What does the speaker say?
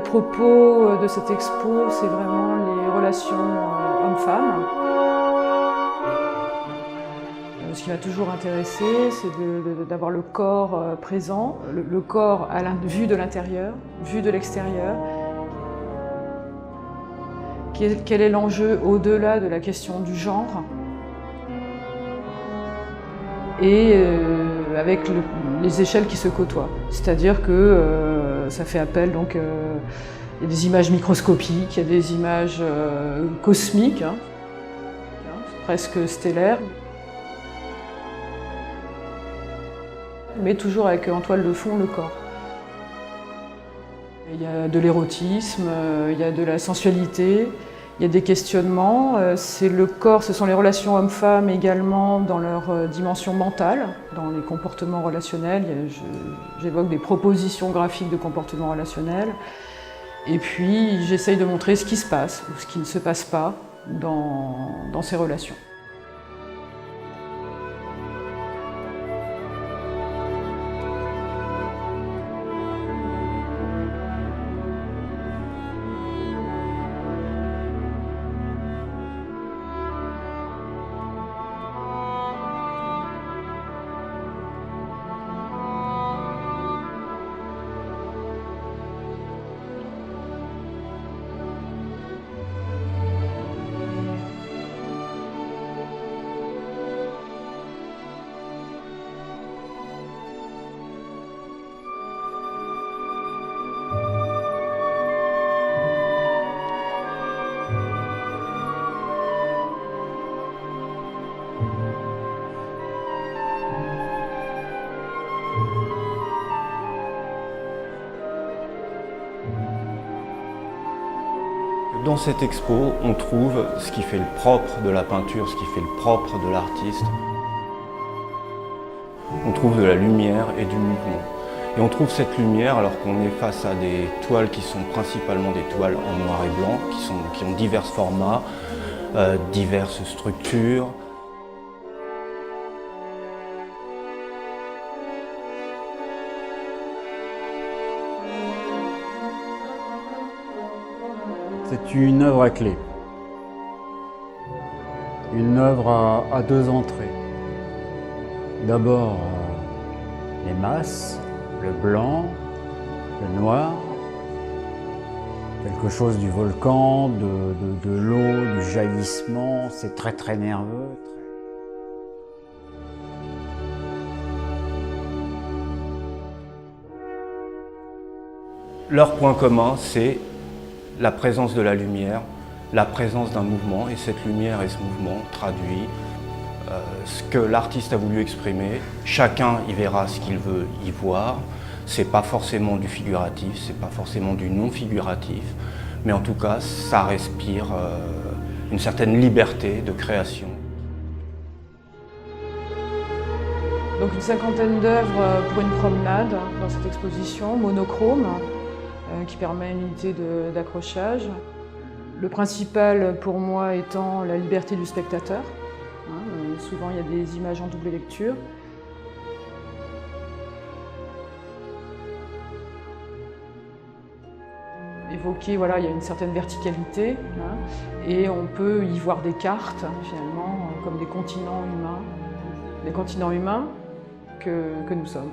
propos de cette expo, c'est vraiment les relations hommes-femmes. Ce qui m'a toujours intéressé, c'est d'avoir le corps présent, le corps vu de l'intérieur, vu de l'extérieur. Quel est l'enjeu au-delà de la question du genre? Et avec les échelles qui se côtoient. C'est-à-dire que ça fait appel donc, il y a des images microscopiques, il y a des images cosmiques, hein, presque stellaires. Mais toujours avec en toile de fond le corps. Il y a de l'érotisme, il y a de la sensualité, il y a des questionnements. C'est le corps, ce sont les relations hommes-femmes également dans leur dimension mentale, dans les comportements relationnels. J'évoque des propositions graphiques de comportements relationnels. Et puis j'essaye de montrer ce qui se passe ou ce qui ne se passe pas dans ces relations. Dans cette expo, on trouve ce qui fait le propre de la peinture, ce qui fait le propre de l'artiste. On trouve de la lumière et du mouvement. Et on trouve cette lumière alors qu'on est face à des toiles qui sont principalement des toiles en noir et blanc, qui ont divers formats, diverses structures. C'est une œuvre à clé, une œuvre à deux entrées. D'abord les masses, le blanc, le noir, quelque chose du volcan, de l'eau, du jaillissement, c'est très nerveux. Leur point commun, c'est la présence de la lumière, la présence d'un mouvement, et cette lumière et ce mouvement traduit ce que l'artiste a voulu exprimer. Chacun y verra ce qu'il veut y voir. C'est pas forcément du figuratif, c'est pas forcément du non figuratif, mais en tout cas, ça respire une certaine liberté de création. Donc une cinquantaine d'œuvres pour une promenade dans cette exposition, monochrome, qui permet une unité d'accrochage. Le principal pour moi étant la liberté du spectateur. Souvent il y a des images en double lecture. Évoquer, voilà, il y a une certaine verticalité, et on peut y voir des cartes finalement comme des continents humains que nous sommes.